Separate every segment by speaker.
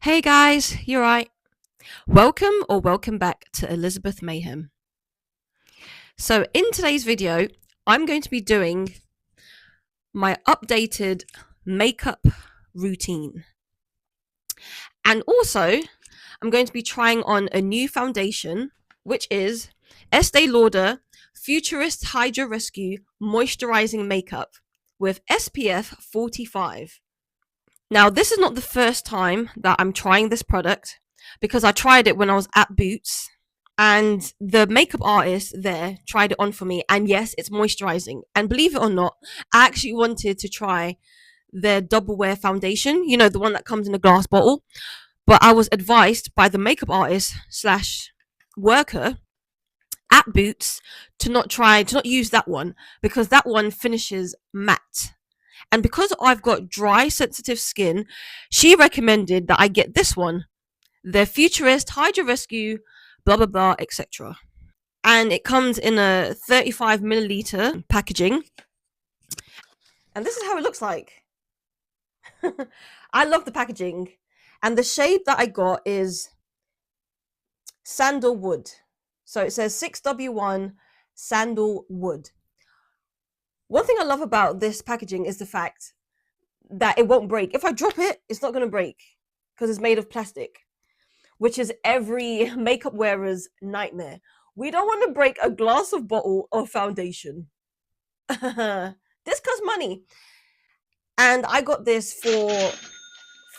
Speaker 1: Hey guys, you're right. Welcome back to Elizabeth Mayhem. So, in today's video, I'm going to be doing my updated makeup routine. And also, I'm going to be trying on a new foundation, which is Estee Lauder Futurist Hydra Rescue Moisturizing Makeup with SPF 45. Now, this is not the first time that I'm trying this product because I tried it when I was at Boots and the makeup artist there tried it on for me. And yes, it's moisturizing. And believe it or not, I actually wanted to try their double wear foundation, you know, the one that comes in a glass bottle. But I was advised by the makeup artist slash worker at Boots to not use that one because that one finishes matte. And because I've got dry, sensitive skin, she recommended that I get this one, the Futurist Hydra Rescue, blah blah blah, etc. And it comes in a 35 milliliter packaging. And this is how it looks like. I love the packaging. And the shade that I got is sandalwood. So it says 6W1 sandalwood. One thing I love about this packaging is the fact that it won't break. If I drop it, it's not going to break because it's made of plastic, which is every makeup wearer's nightmare. We don't want to break a glass of bottle of foundation. This costs money. And I got this for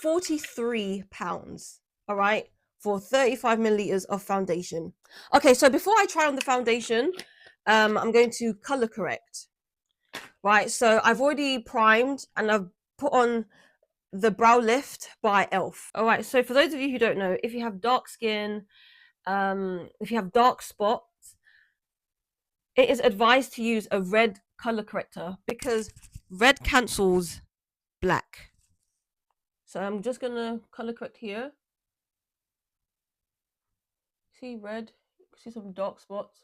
Speaker 1: £43, all right, for 35 milliliters of foundation. Okay, so before I try on the foundation, I'm going to color correct. Right, so I've already primed and I've put on the Brow Lift by Elf. All right, so for those of you who don't know, if you have dark skin, if you have dark spots, it is advised to use a red color corrector because red cancels black. So I'm just gonna color correct here. See red, see some dark spots.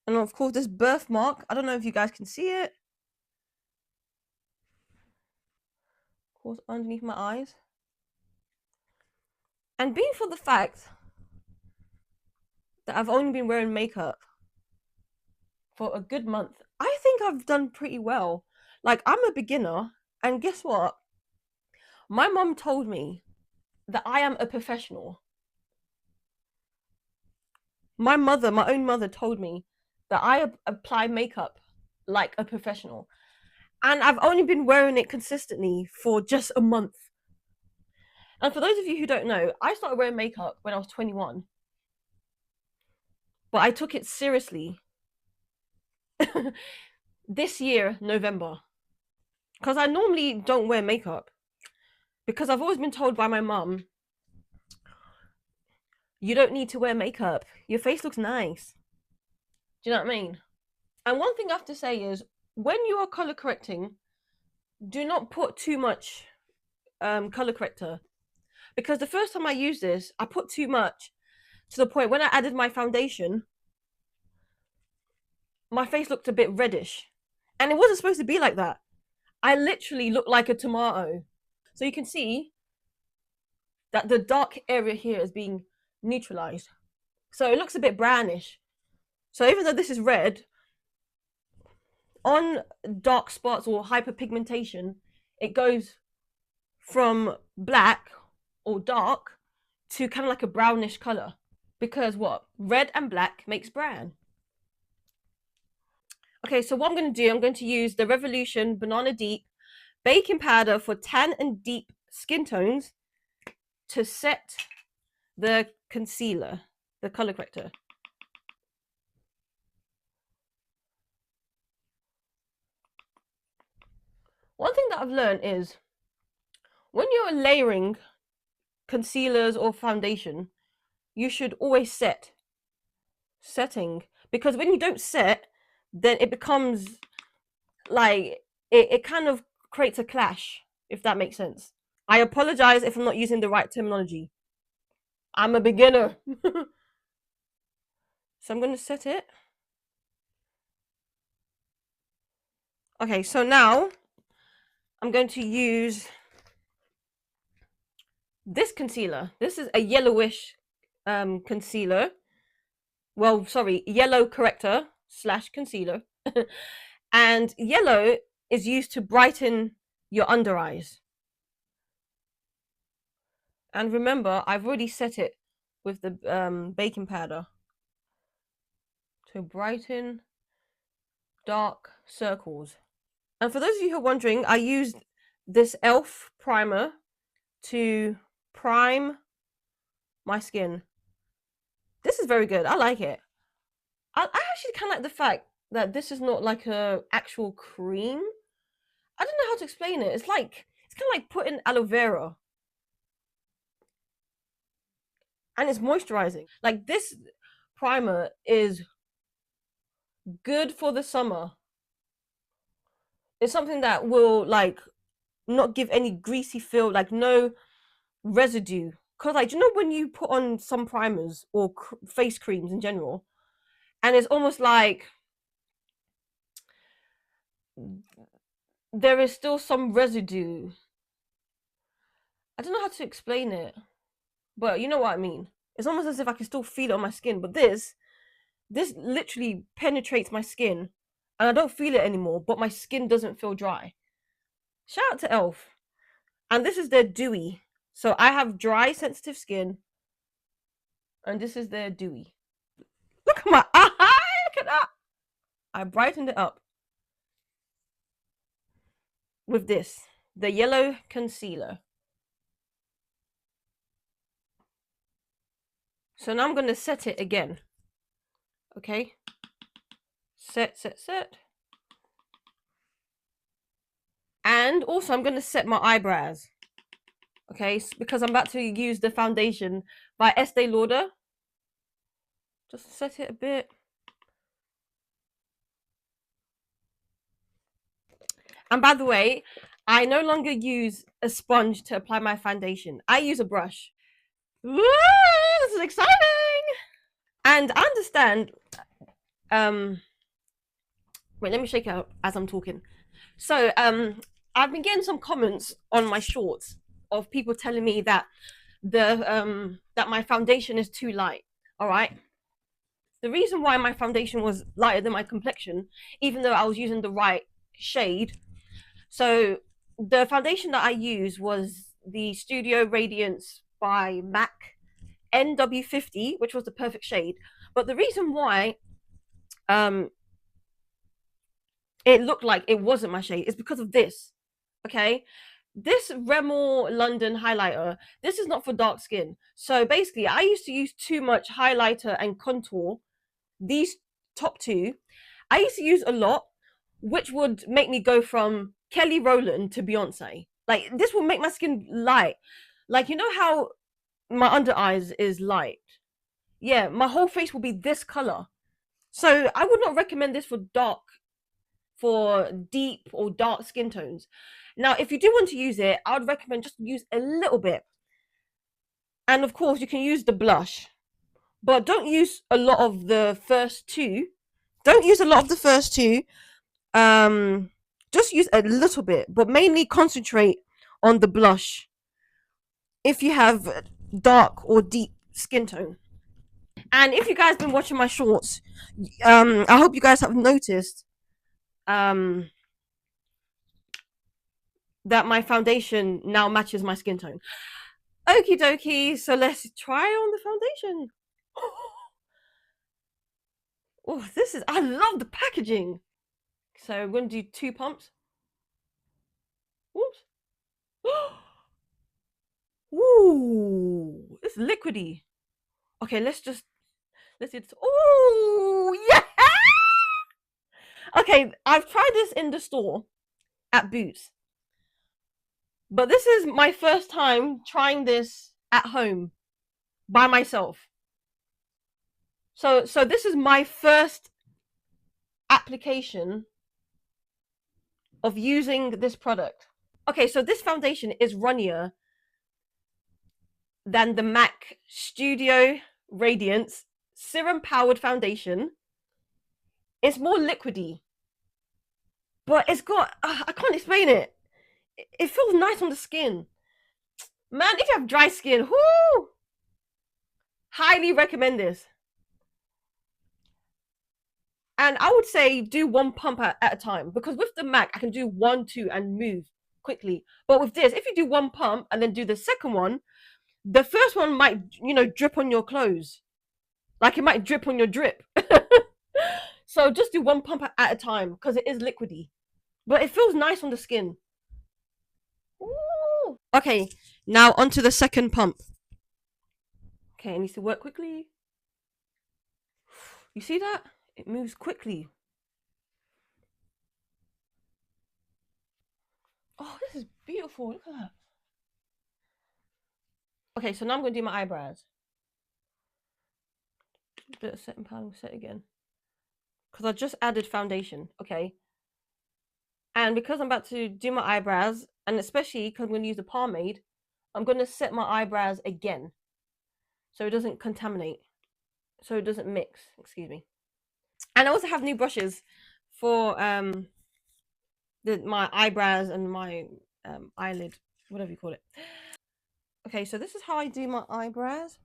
Speaker 1: And of course this birthmark, I don't know if you guys can see it. Of course, underneath my eyes. And being for the fact that I've only been wearing makeup for a good month, I think I've done pretty well. Like, I'm a beginner, and guess what? My mom told me that I am a professional. My own mother told me that I apply makeup like a professional. And I've only been wearing it consistently for just a month. And for those of you who don't know, I started wearing makeup when I was 21. But I took it seriously this year, November. Because I normally don't wear makeup. Because I've always been told by my mum, you don't need to wear makeup. Your face looks nice. Do you know what I mean? And one thing I have to say is, when you are color correcting, do not put too much color corrector. Because the first time I used this, I put too much to the point when I added my foundation, my face looked a bit reddish. And it wasn't supposed to be like that. I literally looked like a tomato. So you can see that the dark area here is being neutralized. So it looks a bit brownish. So even though this is red, on dark spots or hyperpigmentation, it goes from black or dark to kind of like a brownish color. Because what? Red and black makes brown. Okay, so what I'm going to do, I'm going to use the Revolution Banana Deep baking powder for tan and deep skin tones to set the concealer, the color corrector. One thing that I've learned is when you're layering concealers or foundation, you should always setting, because when you don't set, then it becomes like it kind of creates a clash, if that makes sense. I apologize if I'm not using the right terminology. I'm a beginner. So I'm going to set it. Okay, so now I'm going to use this concealer. This is a yellowish concealer. Well, sorry, yellow corrector / concealer. And yellow is used to brighten your under eyes. And remember, I've already set it with the baking powder to brighten dark circles. And for those of you who are wondering, I used this e.l.f. primer to prime my skin. This is very good. I like it. I actually kind of like the fact that this is not like a actual cream. I don't know how to explain it. It's kind of like putting aloe vera. And it's moisturizing. Like, this primer is good for the summer. It's something that will like not give any greasy feel, like no residue. Because like, do you know when you put on some primers or face creams in general, and it's almost like there is still some residue. I don't know how to explain it, but you know what I mean. It's almost as if I can still feel it on my skin, but this literally penetrates my skin and I don't feel it anymore, but my skin doesn't feel dry. Shout out to e.l.f. And this is their dewy. So I have dry, sensitive skin, and this is their dewy. Look at my eye! Look at that! I brightened it up with this, the yellow concealer. So now I'm going to set it again. Okay? Set. And also I'm going to set my eyebrows. Okay? Because I'm about to use the foundation by Estee Lauder. Just set it a bit. And by the way, I no longer use a sponge to apply my foundation. I use a brush. Woo! This is exciting! And I understand. Wait, let me shake it out as I'm talking. So, I've been getting some comments on my shorts of people telling me that that my foundation is too light. All right. The reason why my foundation was lighter than my complexion, even though I was using the right shade. So the foundation that I used was the Studio Radiance by MAC NW50, which was the perfect shade. But the reason why it looked like it wasn't my shade is because of this. Okay, this Rimmel London highlighter, this is not for dark skin. So basically, I used to use too much highlighter and contour. These top two, I used to use a lot, which would make me go from Kelly Rowland to Beyonce. Like, this will make my skin light. Like, you know how my under eyes is light? Yeah, my whole face will be this color. So I would not recommend this for deep or dark skin tones. Now, if you do want to use it, I would recommend just use a little bit. And of course, you can use the blush, but don't use a lot of the first two. Don't use a lot of the first two. Just use a little bit, but mainly concentrate on the blush if you have dark or deep skin tone. And if you guys been watching my shorts, I hope you guys have noticed that my foundation now matches my skin tone. Okie dokie, so let's try on the foundation. Oh, I love the packaging. So we're going to do 2 pumps. Whoops. Ooh, it's liquidy. Okay, let's do this. Ooh, yeah! Okay, I've tried this in the store at Boots. But this is my first time trying this at home by myself. So this is my first application of using this product. Okay, so this foundation is runnier than the MAC Studio Radiance Serum Powered Foundation. It's more liquidy, but it's got, I can't explain it. It feels nice on the skin. Man, if you have dry skin, whoo, highly recommend this. And I would say do one pump at a time, because with the MAC, I can do 1, 2, and move quickly. But with this, if you do one pump and then do the second one, the first one might, drip on your clothes. Like it might drip on your drip. So just do one pump at a time because it is liquidy. But it feels nice on the skin. Ooh. Okay, now onto the second pump. Okay, it needs to work quickly. You see that? It moves quickly. Oh, this is beautiful. Look at that. Okay, so now I'm going to do my eyebrows. A bit of setting powder, set again. Because I just added foundation, okay? And because I'm about to do my eyebrows, and especially because I'm going to use the pomade, I'm going to set my eyebrows again. So it doesn't contaminate. So it doesn't mix, excuse me. And I also have new brushes for my eyebrows and my eyelid, whatever you call it. Okay, so this is how I do my eyebrows.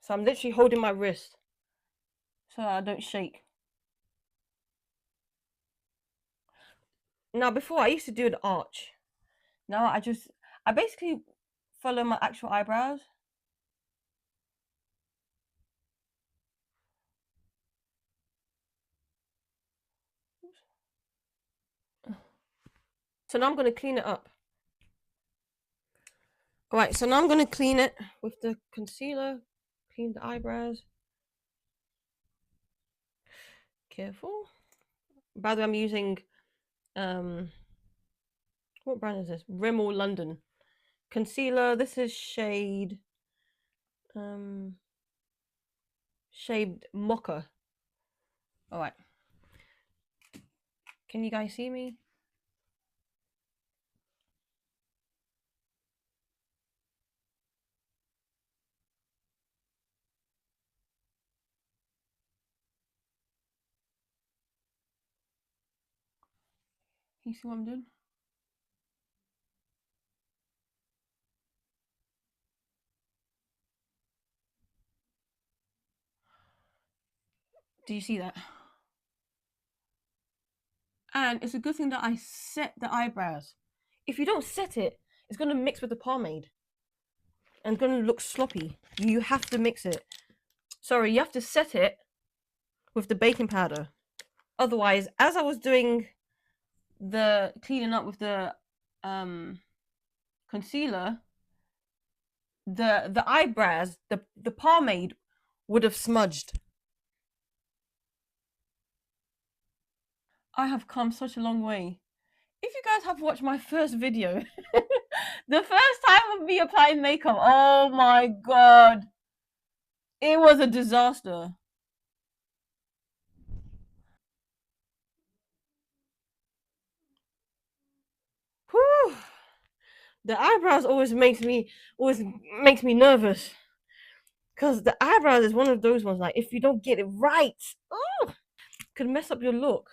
Speaker 1: So I'm literally holding my wrist so I don't shake. Now before I used to do an arch. Now I basically follow my actual eyebrows. So now I'm going to clean it up. Alright, so now I'm going to clean it with the concealer. Clean the eyebrows. Careful. By the way, I'm using what brand is this? Rimmel London concealer. This is shade mocha. All right, can you guys see me? Can you see what I'm doing? Do you see that? And it's a good thing that I set the eyebrows. If you don't set it, it's going to mix with the pomade and it's going to look sloppy. You have to mix it. Sorry, you have to set it with the baking powder. Otherwise, as I was doing the cleaning up with the concealer, the eyebrows, the pomade would have smudged. I have come such a long way. If you guys have watched my first video, the first time of me applying makeup, oh my god, it was a disaster. Whew. The eyebrows always makes me nervous, because the eyebrows is one of those ones, like if you don't get it right, oh, could mess up your look.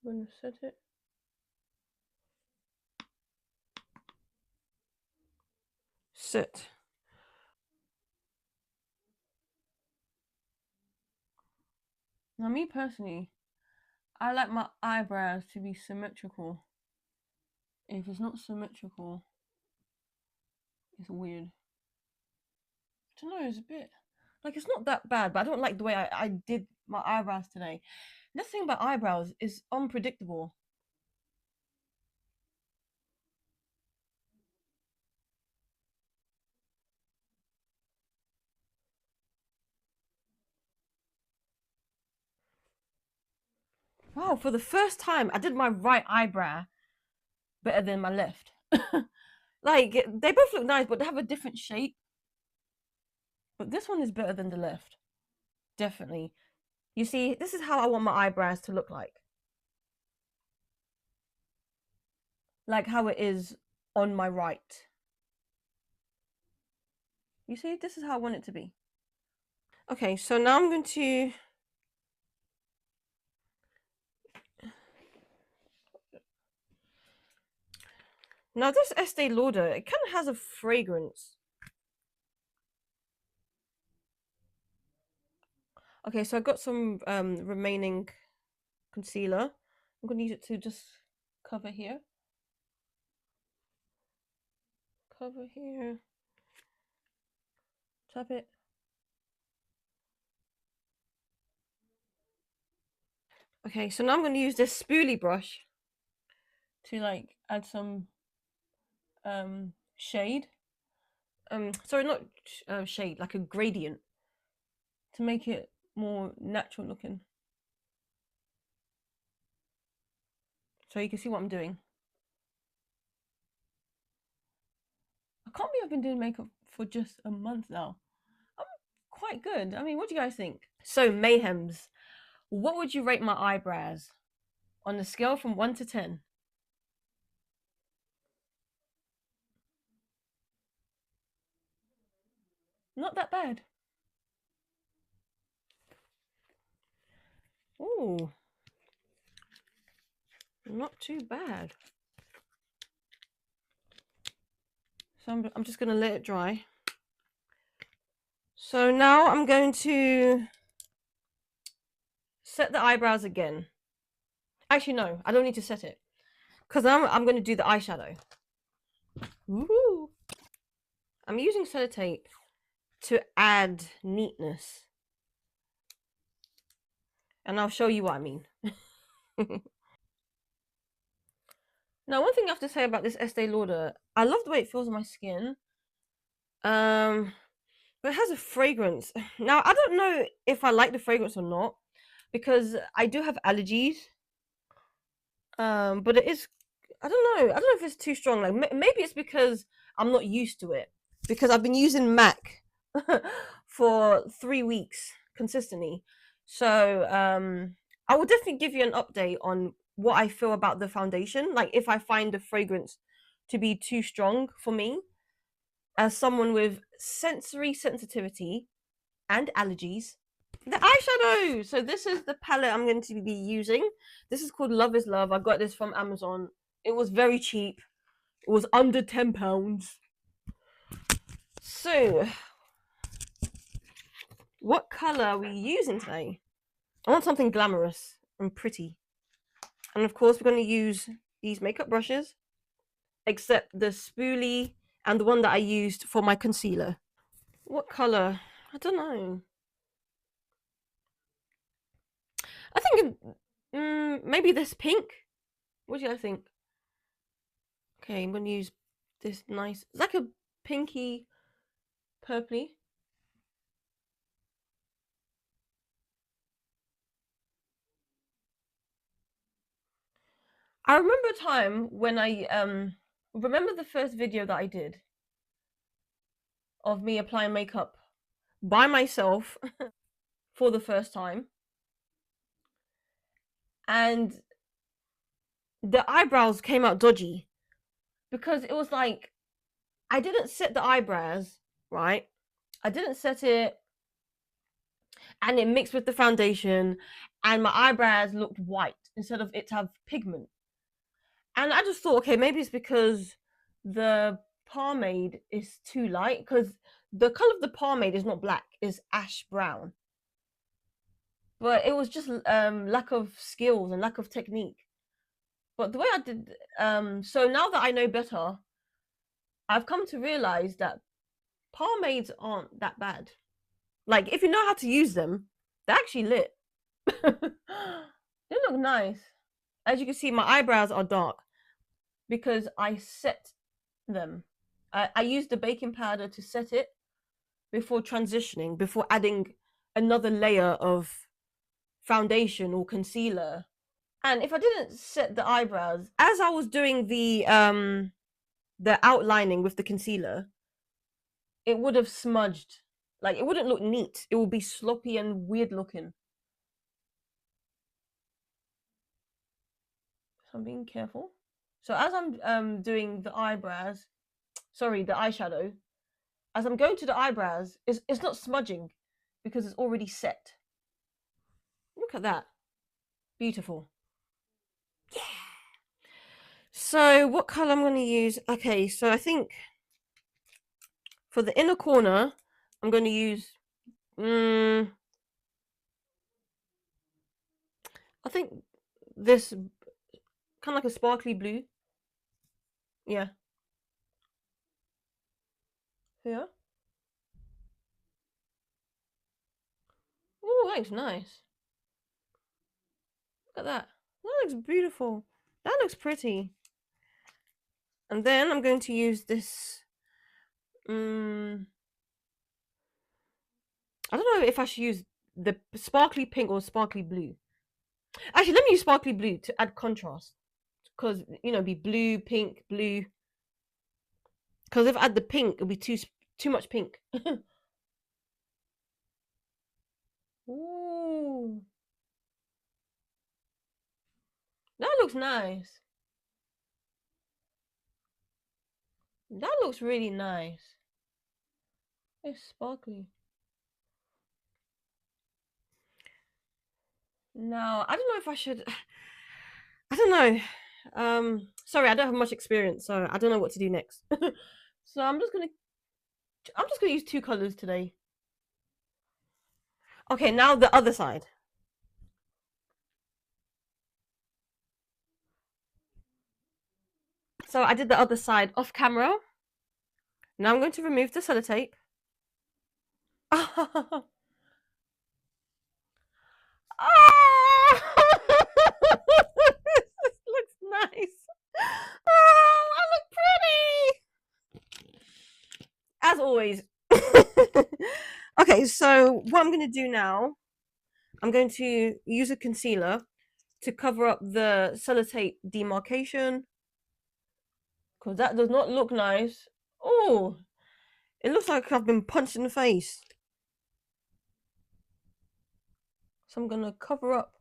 Speaker 1: I'm gonna set it. Sit. Now, me personally, I like my eyebrows to be symmetrical. If it's not symmetrical, it's weird. I don't know, it's a bit like it's not that bad, but I don't like the way I did my eyebrows today. The thing about eyebrows is unpredictable. Wow, for the first time, I did my right eyebrow better than my left. Like, they both look nice, but they have a different shape. But this one is better than the left. Definitely. You see, this is how I want my eyebrows to look like. Like how it is on my right. You see, this is how I want it to be. Okay, so now I'm going to Now this Estee Lauder, it kind of has a fragrance. Okay, so I got some remaining concealer. I'm gonna use it to just cover here. Cover here. Tap it. Okay, so now I'm gonna use this spoolie brush to like add some shade. Sorry, not shade, like a gradient to make it more natural looking. So you can see what I'm doing. I can't believe I've been doing makeup for just a month now. I'm quite good. I mean, what do you guys think? So, Mayhems, what would you rate my eyebrows on a scale from 1 to 10? Not that bad. Ooh, not too bad. So I'm just going to let it dry. So now I'm going to set the eyebrows again. Actually, no, I don't need to set it because I'm going to do the eyeshadow. Woohoo! I'm using Celotape to add neatness. And I'll show you what I mean. Now, one thing I have to say about this Estee Lauder, I love the way it feels on my skin. But it has a fragrance. Now, I don't know if I like the fragrance or not because I do have allergies. But it is, I don't know. I don't know if it's too strong. Like maybe it's because I'm not used to it because I've been using MAC for 3 weeks consistently. So, I will definitely give you an update on what I feel about the foundation. Like if I find the fragrance to be too strong for me as someone with sensory sensitivity and allergies. The eyeshadow. So this is the palette I'm going to be using. This is called Love is Love. I got this from Amazon. It was very cheap. It was under £10. So, what color are we using today? I want something glamorous and pretty. And of course, we're going to use these makeup brushes, except the spoolie and the one that I used for my concealer. What color? I don't know. I think maybe this pink. What do you guys think? Okay, I'm gonna use this nice. It's like a pinky, purpley. I remember a time when I remember the first video that I did of me applying makeup by myself for the first time, and the eyebrows came out dodgy because it was like I didn't set the eyebrows right. I didn't set it, and it mixed with the foundation, and my eyebrows looked white instead of it to have pigment. And I just thought, okay, maybe it's because the pomade is too light, because the color of the pomade is not black, it's ash brown. But it was just lack of skills and lack of technique. But the way I did, so now that I know better, I've come to realize that pomades aren't that bad. Like if you know how to use them, they're actually lit. They look nice. As you can see, my eyebrows are dark because I set them. I used the baking powder to set it before transitioning, before adding another layer of foundation or concealer. And if I didn't set the eyebrows, as I was doing the outlining with the concealer, it would have smudged. Like it wouldn't look neat. It would be sloppy and weird looking. So I'm being careful. So as I'm doing the eyebrows, sorry, the eyeshadow, as I'm going to the eyebrows, it's not smudging because it's already set. Look at that. Beautiful. Yeah. So what color I'm going to use? Okay, so I think for the inner corner, I'm going to use, I think this kind of like a sparkly blue. Yeah. Yeah. Oh, that looks nice. Look at that. That looks beautiful. That looks pretty. And then I'm going to use this. I don't know if I should use the sparkly pink or sparkly blue. Actually, let me use sparkly blue to add contrast. Because, you know, be blue, pink, blue. Because if I add the pink, it'll be too much pink. Ooh. That looks nice. That looks really nice. It's sparkly. No, I don't know if I should. I don't know. Sorry, I don't have much experience, so I don't know what to do next. So I'm just gonna use two colors today. Okay, now the other side. So I did the other side off camera. Now I'm going to remove the sellotape. Oh, this looks nice. Oh, I look pretty. As always. Okay, so what I'm going to do now, I'm going to use a concealer to cover up the sellotape demarcation. Because that does not look nice. Oh, it looks like I've been punched in the face. So I'm going to cover up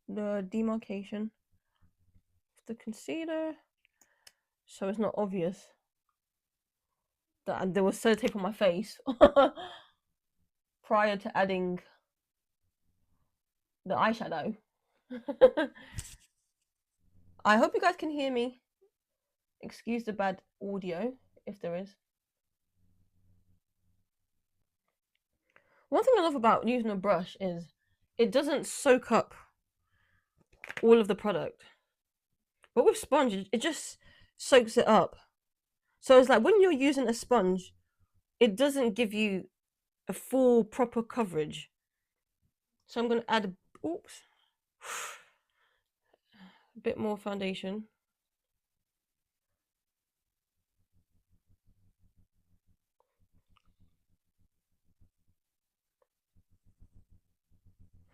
Speaker 1: the demarcation of the concealer so it's not obvious that there was sellotape on my face prior to adding the eyeshadow. I hope you guys can hear me. Excuse the bad audio if there is. One thing I love about using a brush is it doesn't soak up all of the product. But with sponge, it just soaks it up. So it's like when you're using a sponge, it doesn't give you a full proper coverage. So I'm going to add a bit more foundation.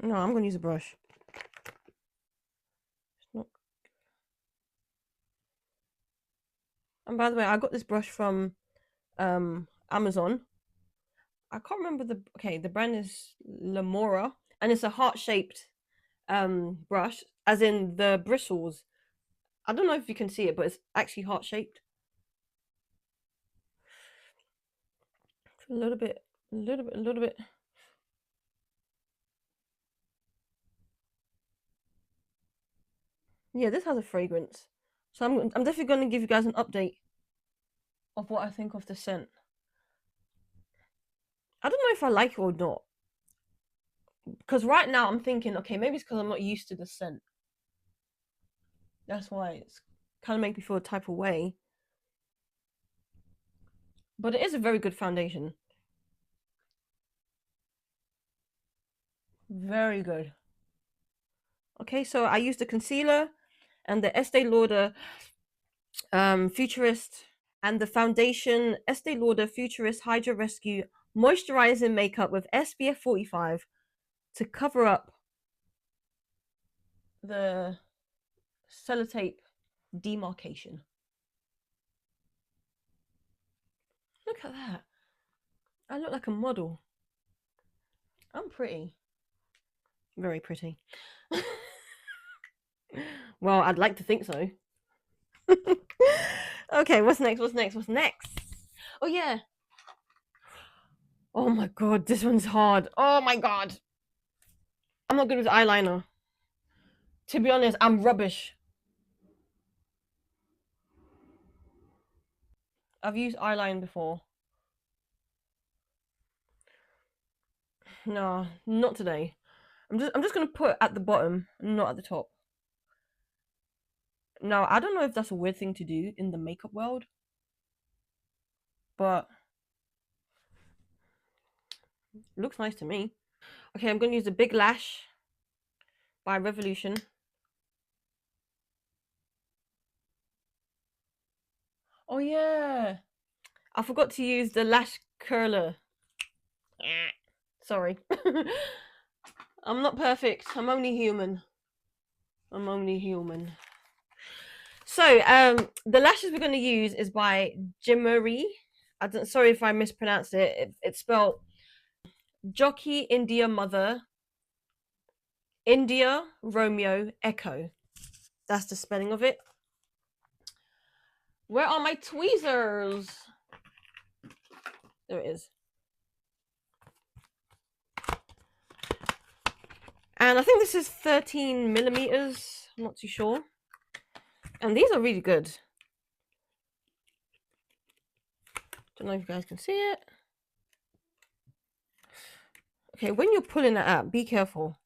Speaker 1: No, I'm going to use a brush. And by the way, I got this brush from Amazon. I can't remember the brand is Lamora, and it's a heart-shaped brush, as in the bristles. I don't know if you can see it, but it's actually heart-shaped. A little bit. Yeah, this has a fragrance. So I'm definitely going to give you guys an update of what I think of the scent. I don't know if I like it or not. Because right now I'm thinking, okay, maybe it's because I'm not used to the scent. That's why it's kind of making me feel a type of way. But it is a very good foundation. Very good. Okay, so I used the concealer and the Estee Lauder Futurist and the foundation Estee Lauder Futurist Hydra Rescue Moisturizing Makeup with SPF 45 to cover up the sellotape demarcation. Look at that. I look like a model. I'm pretty. Very pretty. Well, I'd like to think so. Okay, what's next? Oh, yeah. Oh my god, this one's hard. Oh my god. I'm not good with eyeliner. To be honest, I'm rubbish. I've used eyeline before. No, not today. I'm just gonna put it at the bottom, not at the top. Now, I don't know if that's a weird thing to do in the makeup world, but it looks nice to me. Okay, I'm gonna use the Big Lash by Revolution. Oh yeah, I forgot to use the lash curler. Sorry. I'm not perfect. I'm only human. I'm only human. So, the lashes we're going to use is by Jimmery. Sorry if I mispronounced it. It's spelled Jockey India Mother India Romeo Echo. That's the spelling of it. Where are my tweezers? There it is. And I think this is 13 millimeters. I'm not too sure. And these are really good. Don't know if you guys can see it. Okay, when you're pulling it out, be careful.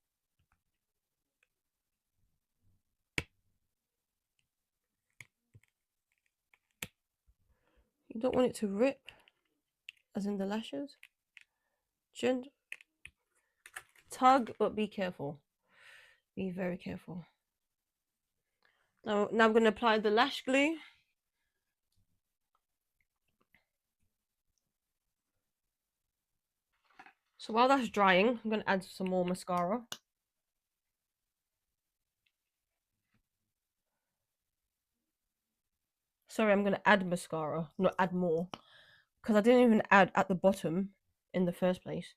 Speaker 1: You don't want it to rip, as in the lashes. Tug, but be careful. Be very careful. Now I'm going to apply the lash glue. So while that's drying, I'm going to add some more mascara. Sorry, I'm going to add mascara, not add more. Because I didn't even add at the bottom in the first place.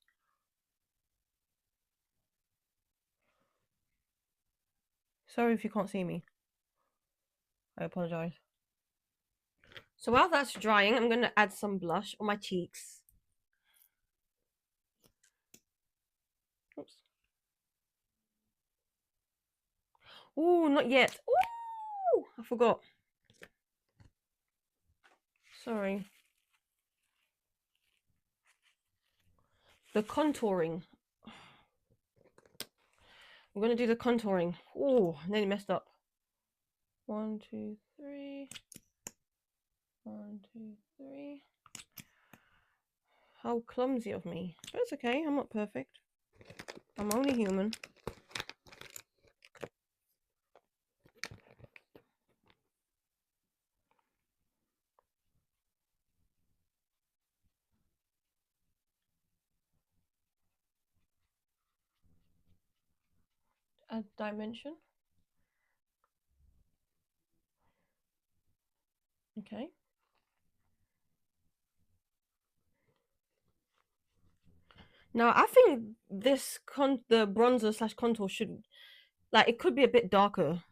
Speaker 1: Sorry if you can't see me. I apologize. So while that's drying, I'm going to add some blush on my cheeks. Oops. Oh, not yet. Oh, I forgot. Sorry. The contouring. I'm going to do the contouring. Oh, nearly messed up. 1, 2, 3. 1, 2, 3. How clumsy of me. But it's okay, I'm not perfect. I'm only human. Add dimension. Okay. Now I think this the bronzer slash contour should, like, it could be a bit darker.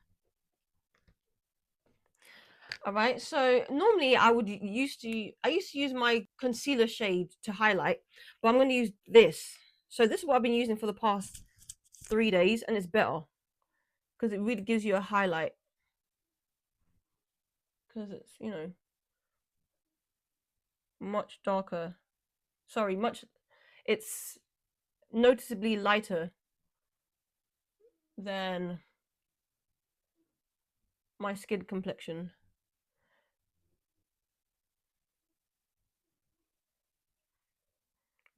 Speaker 1: All right. So normally I used to use my concealer shade to highlight, but I'm going to use this. So this is what I've been using for the past 3 days, and it's better because it really gives you a highlight. Because it's, you know, much darker. Sorry, it's noticeably lighter than my skin complexion.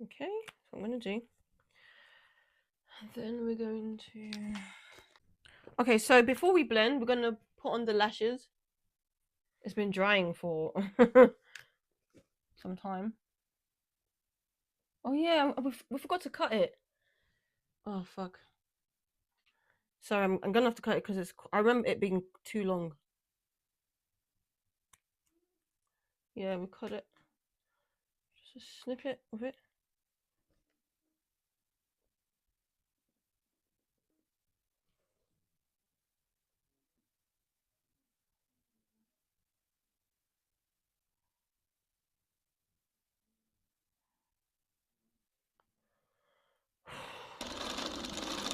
Speaker 1: Okay, so I'm going to do. Then we're going to. Okay, so before we blend, we're going to put on the lashes. It's been drying for some time. Oh yeah, we forgot to cut it. Oh fuck. Sorry, I'm gonna have to cut it because I remember it being too long. Yeah, we cut it. Just a snippet of it.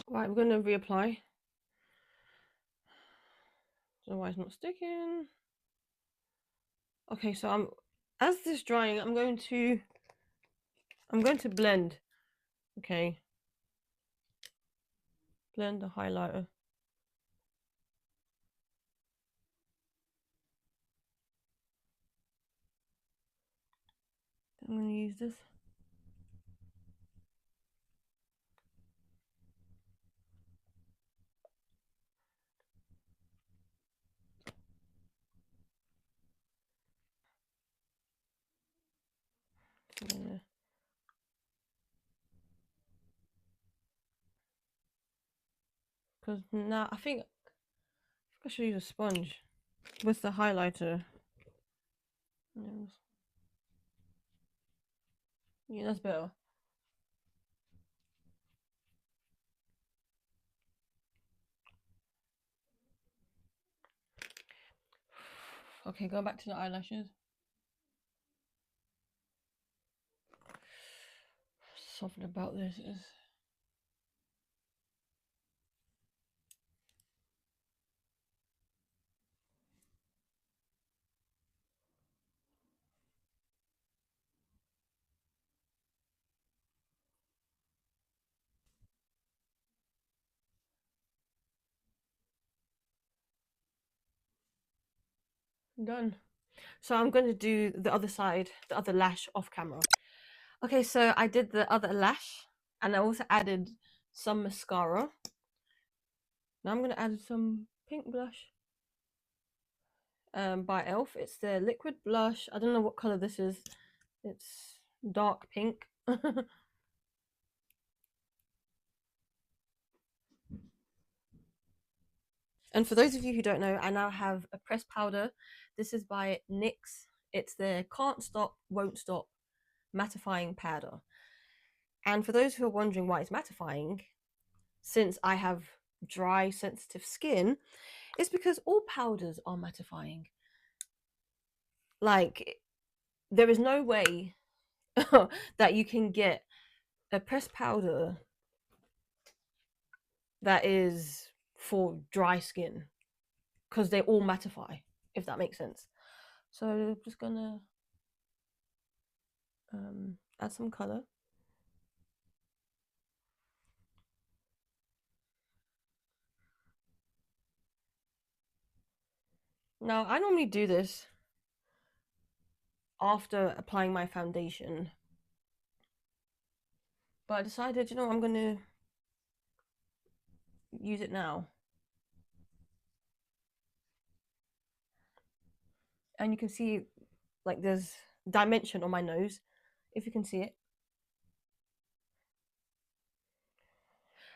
Speaker 1: Right, we're gonna reapply. Don't know why it's not sticking. Okay, so as this drying, I'm going to blend. Okay. Blend the highlighter. I'm going to use this. Yeah. Because now I think I should use a sponge with the highlighter. Yeah, that's better. Okay, go back to the eyelashes. Something about this is done. So I'm going to do the other side, the other lash off camera. Okay, so I did the other lash and I also added some mascara. Now I'm going to add some pink blush by e.l.f. It's the liquid blush. I don't know what color this is. It's dark pink. And for those of you who don't know, I now have a pressed powder. This is by NYX. It's the Can't Stop, Won't Stop mattifying powder. And for those who are wondering why it's mattifying, since I have dry, sensitive skin, it's because all powders are mattifying. Like, there is no way that you can get a pressed powder that is for dry skin, because they all mattify, if that makes sense. So I'm just gonna add some color. Now I normally do this after applying my foundation, but I decided, you know, I'm gonna use it now. And you can see, like, there's dimension on my nose, if you can see it.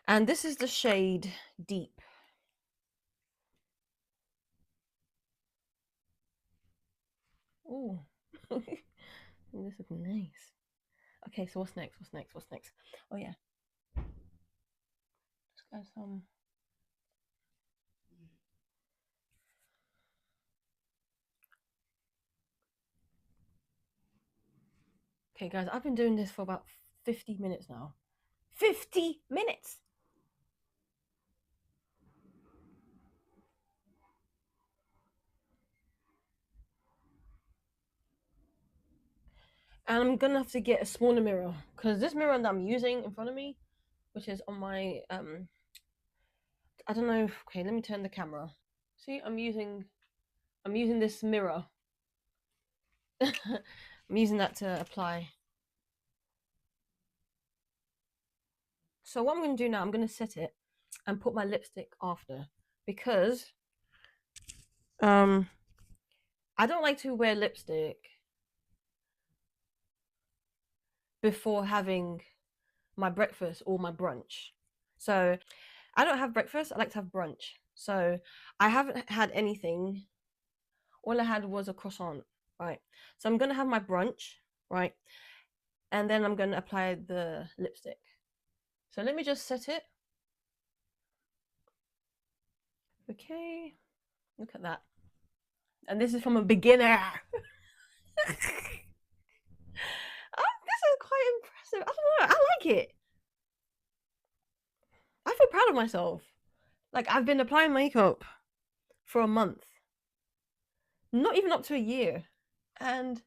Speaker 1: And this is the shade Deep. Oh, this is nice. Okay, so what's next? What's next? What's next? Oh yeah, let's add some. Okay, guys, I've been doing this for about 50 minutes now. 50 minutes! And I'm gonna have to get a smaller mirror, because this mirror that I'm using in front of me, which is on my I don't know. Okay, let me turn the camera. See, I'm using this mirror. I'm using that to apply. So what I'm going to do now, I'm going to set it and put my lipstick after, because I don't like to wear lipstick before having my breakfast or my brunch. So I don't have breakfast, I like to have brunch. So I haven't had anything. All I had was a croissant, right? So I'm going to have my brunch, right? And then I'm going to apply the lipstick. So let me just set it. Okay, look at that. And this is from a beginner. Oh, this is quite impressive. I don't know, I like it. I feel proud of myself. Like, I've been applying makeup for a month. Not even up to a year. And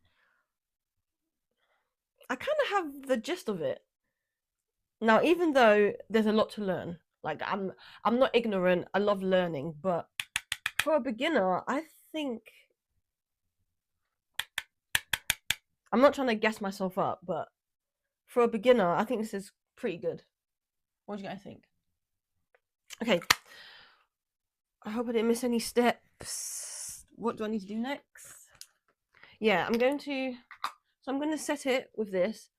Speaker 1: I kind of have the gist of it. Now, even though there's a lot to learn, like I'm not ignorant, I love learning, but for a beginner, I think I'm not trying to gas myself up, but for a beginner, I think this is pretty good. What do you guys think? Okay. I hope I didn't miss any steps. What do I need to do next? Yeah, I'm going to set it with this.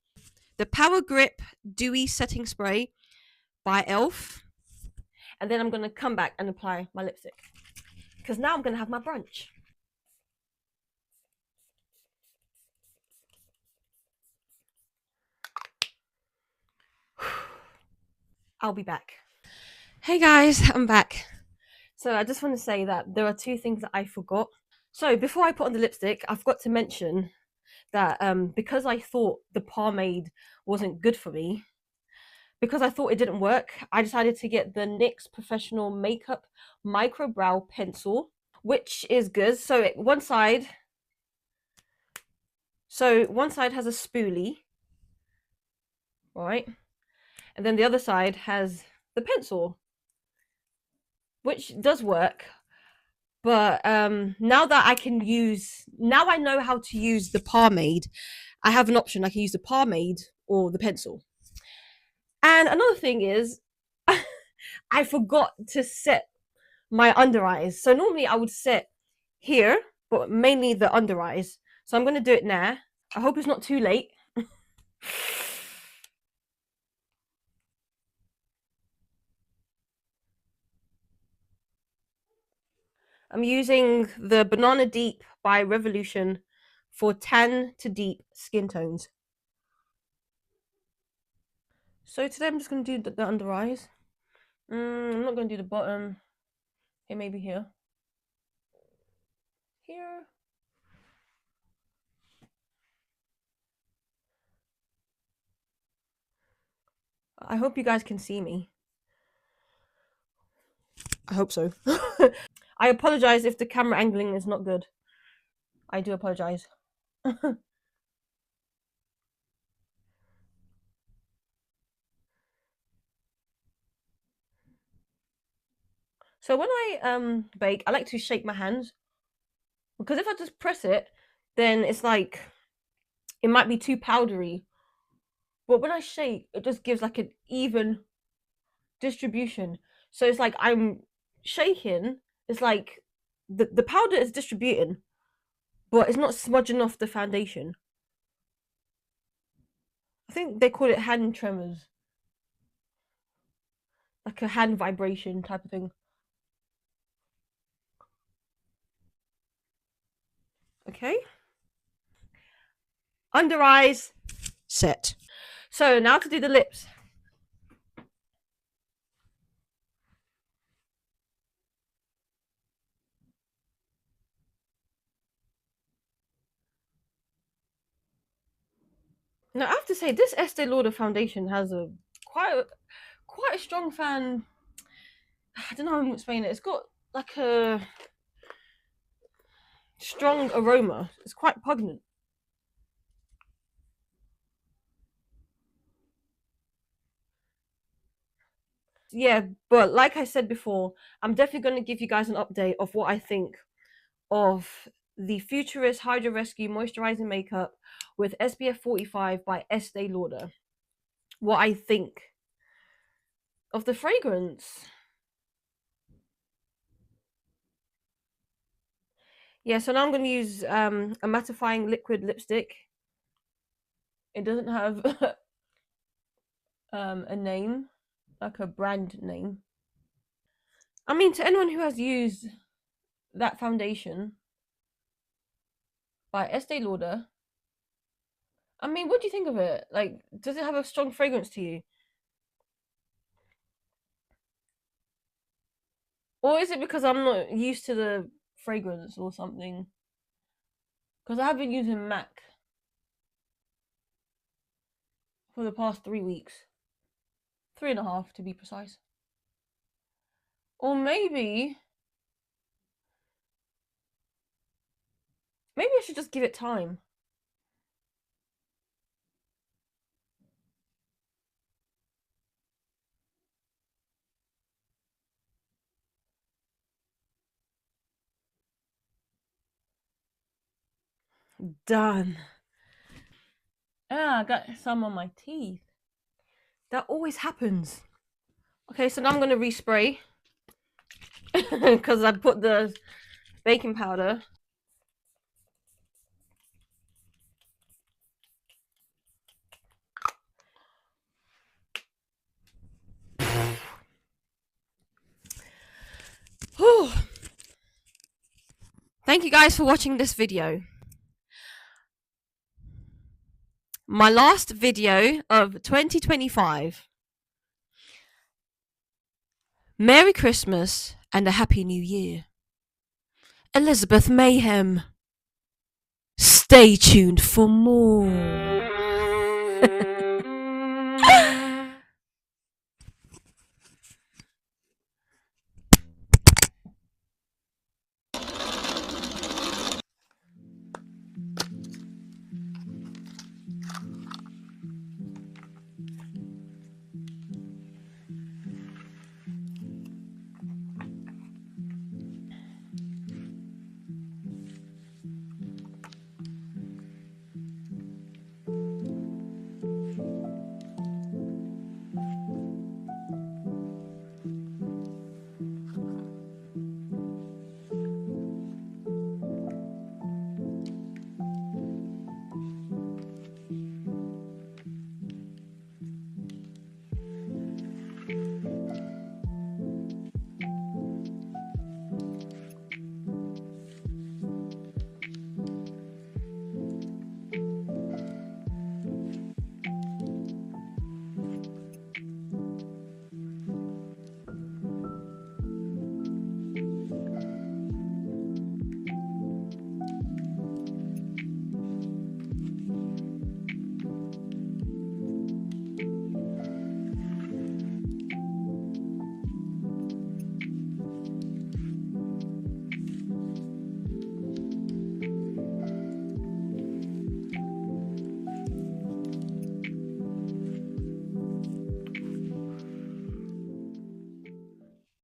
Speaker 1: The Power Grip Dewy Setting Spray by Elf. And then I'm going to come back and apply my lipstick. Because now I'm going to have my brunch. I'll be back. Hey guys, I'm back. So I just want to say that there are two things that I forgot. So before I put on the lipstick, I forgot to mention that because I thought the pomade wasn't good for me, because I thought it didn't work, I decided to get the NYX Professional Makeup Micro Brow Pencil, which is good. So one side has a spoolie, right? And then the other side has the pencil, which does work. But now I know how to use the pomade. I have an option. I can use the pomade or the pencil. And another thing is, I forgot to set my under eyes. So normally I would set here, but mainly the under eyes. So I'm going to do it now. I hope it's not too late. I'm using the Banana Deep by Revolution for tan to deep skin tones. So today I'm just going to do the under eyes. I'm not going to do the bottom. Okay, maybe here. Here. I hope you guys can see me. I hope so. I apologize if the camera angling is not good. I do apologize. So when I bake, I like to shake my hands, because if I just press it, then it's like it might be too powdery. But when I shake, it just gives like an even distribution. So it's like I'm shaking, it's like the powder is distributing, but it's not smudging off the foundation. I think they call it hand tremors, like a hand vibration type of thing. Okay. Under eyes set. So now to do the lips. Now I have to say this Estee Lauder foundation has a quite a strong fan. I don't know how to explain it. It's got like a strong aroma. It's quite pungent. Yeah, but like I said before, I'm definitely going to give you guys an update of what I think of the Futurist Hydro Rescue Moisturizing Makeup with SPF 45 by Estee Lauder. What I think of the fragrance. Yeah, so now I'm going to use a mattifying liquid lipstick. It doesn't have a name, like a brand name. I mean, to anyone who has used that foundation by Estee Lauder, I mean, what do you think of it? Like, does it have a strong fragrance to you? Or is it because I'm not used to the fragrance or something? Because I have been using MAC for the past 3 weeks. 3.5 to be precise. Or maybe I should just give it time. Done. Ah, I got some on my teeth. That always happens. Okay, so now I'm going to respray because I put the baking powder. Whew. Thank you guys for watching this video. My last video of 2025. Merry Christmas and a Happy New Year. Elizabeth Mayhem. Stay tuned for more.